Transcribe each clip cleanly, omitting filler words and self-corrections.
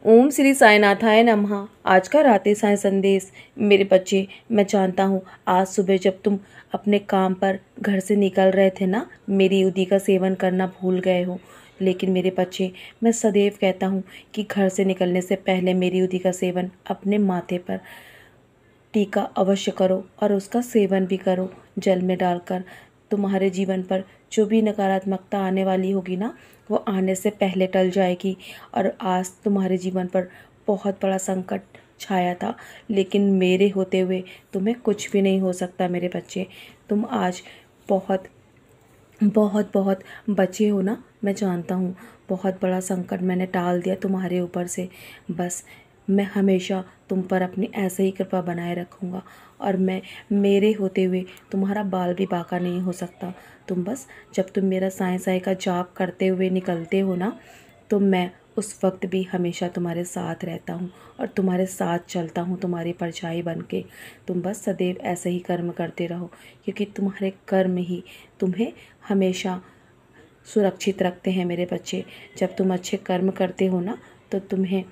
ओम श्री साईनाथाय नमः। आज का रात्रि साईं संदेश। मेरे बच्चे, मैं जानता हूँ आज सुबह जब तुम अपने काम पर घर से निकल रहे थे ना, मेरी युति का सेवन करना भूल गए हो। लेकिन मेरे बच्चे, मैं सदैव कहता हूँ कि घर से निकलने से पहले मेरी युति का सेवन अपने माथे पर टीका अवश्य करो और उसका सेवन भी करो जल में डालकर। तुम्हारे जीवन पर जो भी नकारात्मकता आने वाली होगी ना, वो आने से पहले टल जाएगी। और आज तुम्हारे जीवन पर बहुत बड़ा संकट छाया था, लेकिन मेरे होते हुए तुम्हें कुछ भी नहीं हो सकता मेरे बच्चे। तुम आज बहुत बहुत बहुत बचे हो ना, मैं जानता हूँ। बहुत बड़ा संकट मैंने टाल दिया तुम्हारे ऊपर से। बस मैं हमेशा तुम पर अपनी ऐसे ही कृपा बनाए रखूँगा और मेरे होते हुए तुम्हारा बाल भी बांका नहीं हो सकता। तुम बस जब तुम मेरा साईं साईं का जाप करते हुए निकलते हो ना, तो मैं उस वक्त भी हमेशा तुम्हारे साथ रहता हूँ और तुम्हारे साथ चलता हूँ, तुम्हारी परछाई बन के। तुम बस सदैव ऐसे ही कर्म करते रहो, क्योंकि तुम्हारे कर्म ही तुम्हें हमेशा सुरक्षित रखते हैं मेरे बच्चे। जब तुम अच्छे कर्म करते हो ना, तो तुम्हें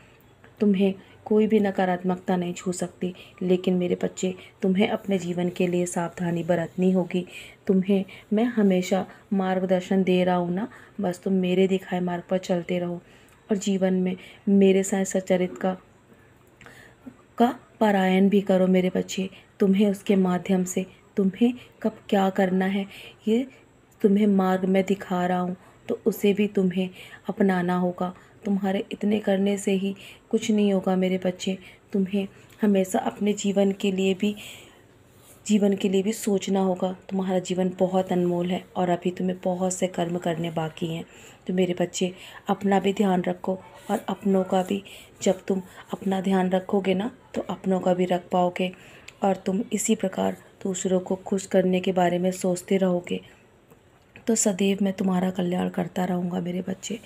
तुम्हें कोई भी नकारात्मकता नहीं छू सकती। लेकिन मेरे बच्चे, तुम्हें अपने जीवन के लिए सावधानी बरतनी होगी। तुम्हें मैं हमेशा मार्गदर्शन दे रहा हूँ ना, बस तुम मेरे दिखाए मार्ग पर चलते रहो और जीवन में मेरे साथ सच्चरित्र का पारायण भी करो मेरे बच्चे। तुम्हें उसके माध्यम से तुम्हें कब क्या करना है, ये तुम्हें मार्ग में दिखा रहा हूँ, तो उसे भी तुम्हें अपनाना होगा। तुम्हारे इतने करने से ही कुछ नहीं होगा मेरे बच्चे। तुम्हें हमेशा अपने जीवन के लिए भी सोचना होगा। तुम्हारा जीवन बहुत अनमोल है और अभी तुम्हें बहुत से कर्म करने बाकी हैं। तो मेरे बच्चे, अपना भी ध्यान रखो और अपनों का भी। जब तुम अपना ध्यान रखोगे ना, तो अपनों का भी रख पाओगे और तुम इसी प्रकार दूसरों को खुश करने के बारे में सोचते रहोगे, तो सदैव मैं तुम्हारा कल्याण करता रहूँगा मेरे बच्चे।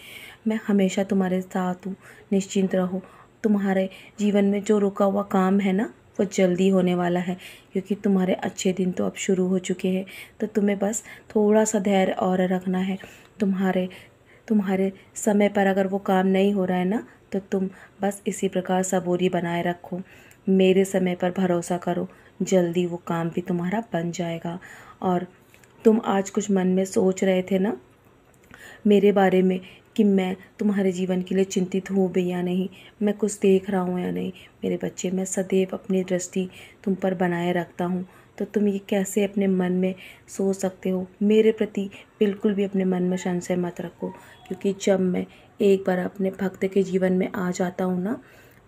मैं हमेशा तुम्हारे साथ हूँ, निश्चिंत रहो। तुम्हारे जीवन में जो रुका हुआ काम है ना, वो जल्दी होने वाला है, क्योंकि तुम्हारे अच्छे दिन तो अब शुरू हो चुके हैं। तो तुम्हें बस थोड़ा सा धैर्य और रखना है। तुम्हारे समय पर अगर वो काम नहीं हो रहा है ना, तो तुम बस इसी प्रकार सबूरी बनाए रखो। मेरे समय पर भरोसा करो, जल्दी वो काम भी तुम्हारा बन जाएगा। और तुम आज कुछ मन में सोच रहे थे ना मेरे बारे में, कि मैं तुम्हारे जीवन के लिए चिंतित हूँ भी या नहीं, मैं कुछ देख रहा हूँ या नहीं। मेरे बच्चे, मैं सदैव अपनी दृष्टि तुम पर बनाए रखता हूँ। तो तुम ये कैसे अपने मन में सोच सकते हो? मेरे प्रति बिल्कुल भी अपने मन में संशय मत रखो, क्योंकि जब मैं एक बार अपने भक्त के जीवन में आ जाता हूँ ना,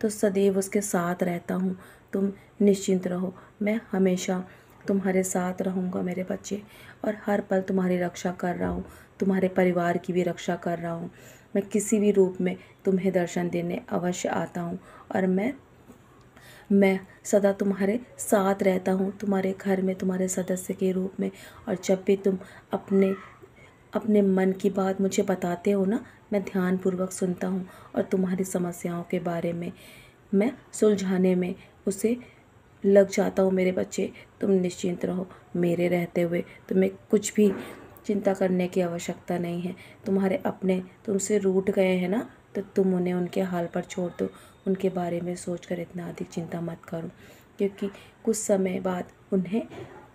तो सदैव उसके साथ रहता हूँ। तुम निश्चिंत रहो, मैं हमेशा तुम्हारे साथ रहूँगा मेरे बच्चे, और हर पल तुम्हारी रक्षा कर रहा हूँ, तुम्हारे परिवार की भी रक्षा कर रहा हूँ। मैं किसी भी रूप में तुम्हें दर्शन देने अवश्य आता हूँ और मैं सदा तुम्हारे साथ रहता हूँ, तुम्हारे घर में तुम्हारे सदस्य के रूप में। और जब भी तुम अपने मन की बात मुझे बताते हो ना, मैं ध्यानपूर्वक सुनता हूँ और तुम्हारी समस्याओं के बारे में मैं सुलझाने में उसे लग जाता हूँ मेरे बच्चे। तुम निश्चिंत रहो, मेरे रहते हुए तुम्हें कुछ भी चिंता करने की आवश्यकता नहीं है। तुम्हारे अपने तुमसे रूठ गए हैं ना, तो तुम उन्हें उनके हाल पर छोड़ दो। उनके बारे में सोचकर इतना अधिक चिंता मत करो, क्योंकि कुछ समय बाद उन्हें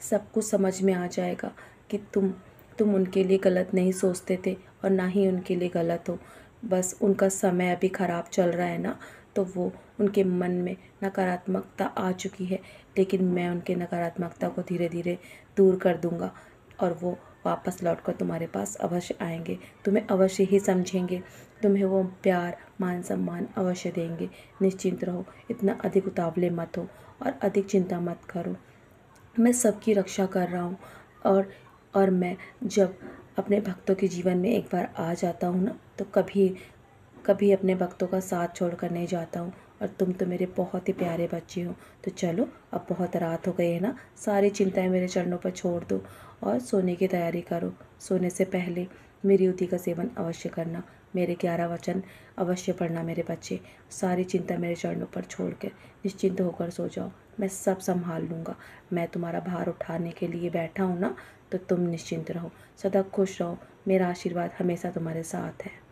सब कुछ समझ में आ जाएगा कि तुम उनके लिए गलत नहीं सोचते थे और ना ही उनके लिए गलत हो। बस उनका समय अभी ख़राब चल रहा है ना, तो वो उनके मन में नकारात्मकता आ चुकी है, लेकिन मैं उनके नकारात्मकता को धीरे धीरे दूर कर दूंगा और वो वापस लौटकर तुम्हारे पास अवश्य आएंगे। तुम्हें अवश्य ही समझेंगे, तुम्हें वो प्यार मान सम्मान अवश्य देंगे। निश्चिंत रहो, इतना अधिक उतावले मत हो और अधिक चिंता मत करो। मैं सबकी रक्षा कर रहा हूँ और मैं जब अपने भक्तों के जीवन में एक बार आ जाता हूँ ना, तो कभी अपने भक्तों का साथ छोड़कर नहीं जाता हूँ। और तुम तो मेरे बहुत ही प्यारे बच्चे हो। तो चलो, अब बहुत रात हो गई है ना, सारी चिंताएं मेरे चरणों पर छोड़ दो और सोने की तैयारी करो। सोने से पहले मेरी युति का सेवन अवश्य करना, मेरे 11 वचन अवश्य पढ़ना मेरे बच्चे। सारी चिंता मेरे चरणों पर छोड़ कर निश्चिंत होकर सो जाओ, मैं सब संभाल लूँगा। मैं तुम्हारा भार उठाने के लिए बैठा हूँ ना, तो तुम निश्चिंत रहो, सदा खुश रहो। मेरा आशीर्वाद हमेशा तुम्हारे साथ है।